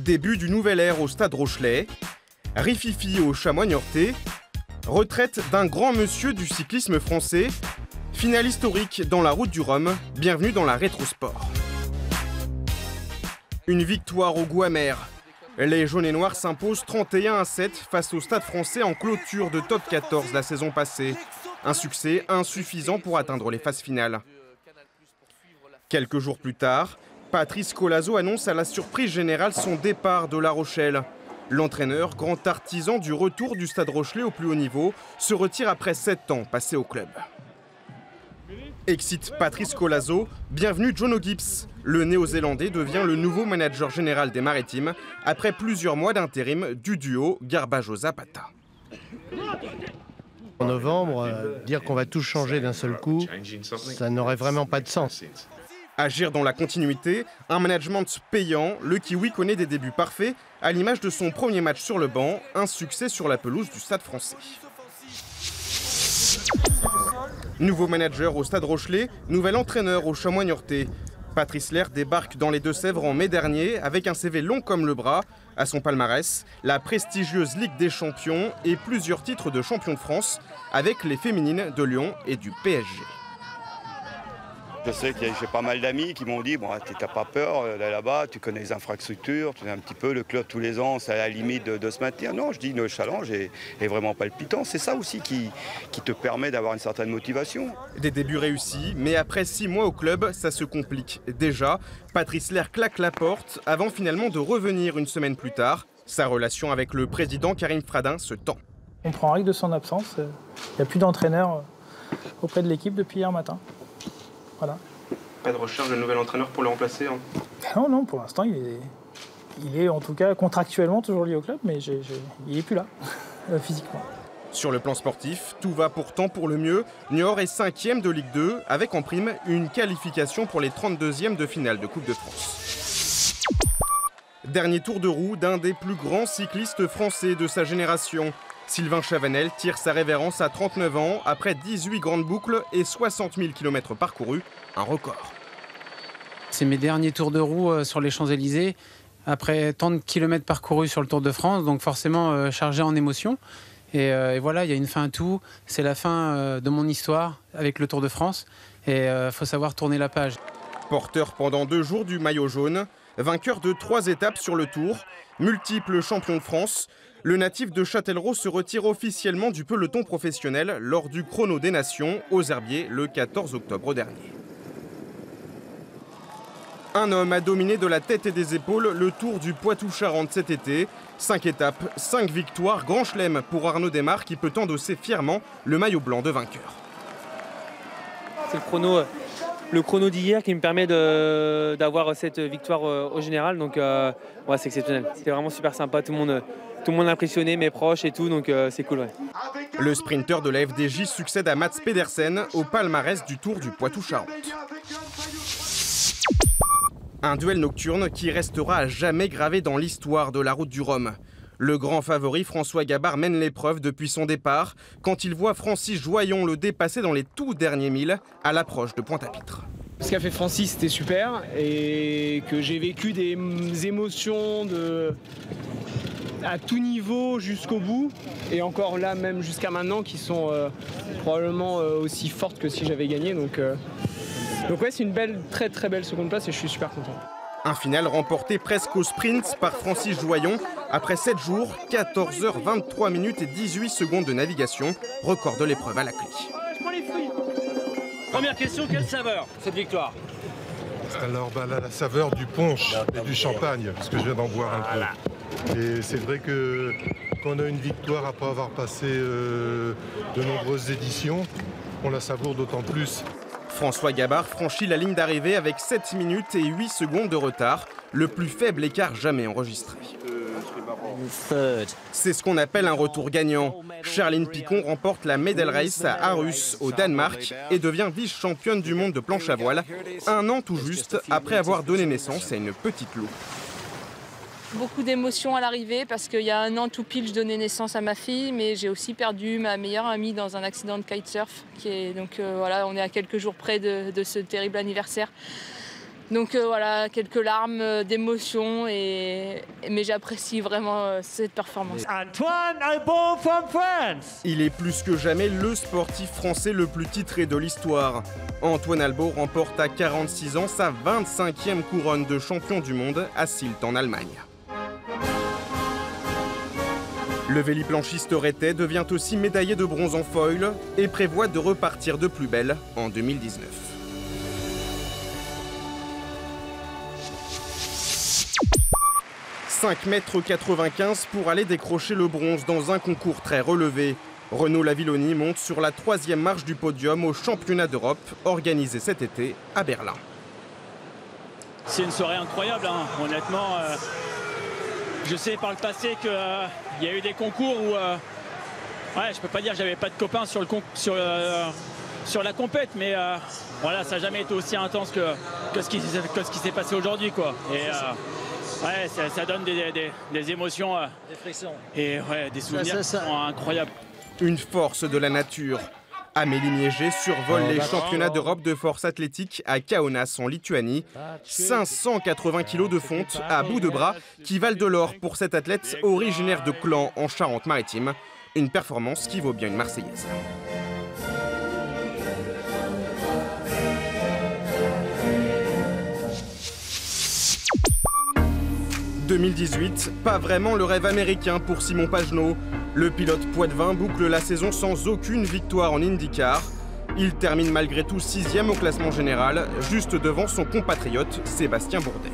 Début du nouvel ère au Stade Rochelais, rififi au Chamois Niortais, retraite d'un grand monsieur du cyclisme français, finale historique dans la Route du Rhum, bienvenue dans la Rétrosport. Une victoire au goût amer. Les jaunes et noirs s'imposent 31-7 face au Stade français en clôture de top 14 la saison passée. Un succès insuffisant pour atteindre les phases finales. Quelques jours plus tard, Patrice Colazo annonce à la surprise générale son départ de La Rochelle. L'entraîneur, grand artisan du retour du Stade Rochelais au plus haut niveau, se retire après 7 ans passés au club. Excite Patrice Colazo, bienvenue Jono Gibbs. Le Néo-Zélandais devient le nouveau manager général des Maritimes après plusieurs mois d'intérim du duo Garbajo-Zapata. En novembre, dire qu'on va tout changer d'un seul coup, ça n'aurait vraiment pas de sens. Agir dans la continuité, un management payant, le Kiwi connaît des débuts parfaits, à l'image de son premier match sur le banc, un succès sur la pelouse du Stade français. Nouveau manager au Stade Rochelais, nouvel entraîneur au Chamois Niortais. Patrice Lerre débarque dans les Deux-Sèvres en mai dernier avec un CV long comme le bras. À son palmarès, la prestigieuse Ligue des Champions et plusieurs titres de champion de France avec les féminines de Lyon et du PSG. Je sais que j'ai pas mal d'amis qui m'ont dit bon, t'as pas peur d'aller là-bas, tu connais les infrastructures, tu connais un petit peu le club tous les ans, c'est à la limite de se maintenir. Non, je dis le challenge est vraiment palpitant. C'est ça aussi qui te permet d'avoir une certaine motivation. Des débuts réussis, mais après 6 mois au club, ça se complique. Déjà, Patrice Lerre claque la porte avant finalement de revenir une semaine plus tard. Sa relation avec le président Karim Fradin se tend. On prend acte de son absence. Il n'y a plus d'entraîneur auprès de l'équipe depuis hier matin. Voilà. Pas de recherche de nouvel entraîneur pour le remplacer hein. Non, pour l'instant, il est en tout cas contractuellement toujours lié au club, mais il n'est plus là, physiquement. Sur le plan sportif, tout va pourtant pour le mieux. Niort est 5e de Ligue 2, avec en prime une qualification pour les 32e de finale de Coupe de France. Dernier tour de roue d'un des plus grands cyclistes français de sa génération. Sylvain Chavanel tire sa révérence à 39 ans après 18 grandes boucles et 60 000 km parcourus, un record. C'est mes derniers tours de roue sur les Champs-Élysées, après tant de kilomètres parcourus sur le Tour de France, donc forcément chargé en émotions. Et voilà, il y a une fin à tout, c'est la fin de mon histoire avec le Tour de France, et il faut savoir tourner la page. Porteur pendant 2 jours du maillot jaune, vainqueur de 3 étapes sur le Tour, multiple champion de France, le natif de Châtellerault se retire officiellement du peloton professionnel lors du Chrono des Nations aux Herbiers le 14 octobre dernier. Un homme a dominé de la tête et des épaules le Tour du Poitou-Charentes cet été. 5 étapes, 5 victoires, grand chelem pour Arnaud Desmar qui peut endosser fièrement le maillot blanc de vainqueur. C'est le chrono d'hier qui me permet d'avoir cette victoire au général, donc ouais, c'est exceptionnel. C'était vraiment super sympa, tout le monde a impressionné, mes proches et tout, donc c'est cool. Ouais. Le sprinter de la FDJ succède à Mats Pedersen au palmarès du Tour du Poitou-Charentes. Un duel nocturne qui restera à jamais gravé dans l'histoire de la Route du Rhum. Le grand favori François Gabard mène l'épreuve depuis son départ quand il voit Francis Joyon le dépasser dans les tout derniers milles à l'approche de Pointe-à-Pitre. Ce qu'a fait Francis, c'était super et que j'ai vécu des émotions à tout niveau jusqu'au bout et encore là même jusqu'à maintenant qui sont probablement aussi fortes que si j'avais gagné. Donc ouais, c'est une belle, très très belle seconde place et je suis super content. Un final remporté presque au sprint par Francis Joyon après 7 jours, 14h23 minutes et 18 secondes de navigation, record de l'épreuve à la clé. Première question, quelle saveur cette victoire? Alors là, la saveur du punch et du champagne, parce que je viens d'en boire un peu. Et c'est vrai que quand on a une victoire après avoir passé de nombreuses éditions, on la savoure d'autant plus. François Gabard franchit la ligne d'arrivée avec 7 minutes et 8 secondes de retard, le plus faible écart jamais enregistré. C'est ce qu'on appelle un retour gagnant. Charline Picon remporte la Medal Race à Aarhus, au Danemark, et devient vice-championne du monde de planche à voile, 1 an tout juste après avoir donné naissance à une petite loupe. Beaucoup d'émotions à l'arrivée parce qu'il y a 1 an tout pile, je donnais naissance à ma fille, mais j'ai aussi perdu ma meilleure amie dans un accident de kitesurf. Donc voilà, on est à quelques jours près de ce terrible anniversaire. Donc voilà, quelques larmes d'émotion, mais j'apprécie vraiment cette performance. Antoine Albo from France. Il est plus que jamais le sportif français le plus titré de l'histoire. Antoine Albo remporte à 46 ans sa 25e couronne de champion du monde à Sylt en Allemagne. Le véliplanchiste rhétais devient aussi médaillé de bronze en foil et prévoit de repartir de plus belle en 2019. « 5,95 m pour aller décrocher le bronze dans un concours très relevé. Renaud Lavilloni monte sur la 3e marche du podium au championnat d'Europe organisé cet été à Berlin. C'est une soirée incroyable, hein. Honnêtement. Je sais par le passé qu'il y a eu des concours où ouais, je peux pas dire que j'avais pas de copains sur la compète, mais voilà, ça n'a jamais été aussi intense que ce qui s'est passé aujourd'hui, quoi. Et ouais, ça donne des émotions. Des frissons. Et ouais, des souvenirs qui sont incroyables. Une force de la nature. Amélie Miégé survole les championnats d'Europe de force athlétique à Kaunas en Lituanie. 580 kg de fonte à bout de bras qui valent de l'or pour cet athlète originaire de Clans en Charente-Maritime. Une performance qui vaut bien une Marseillaise. « 2018, pas vraiment le rêve américain pour Simon Pagenaud. Le pilote poitevin boucle la saison sans aucune victoire en IndyCar. Il termine malgré tout 6e au classement général, juste devant son compatriote Sébastien Bourdet.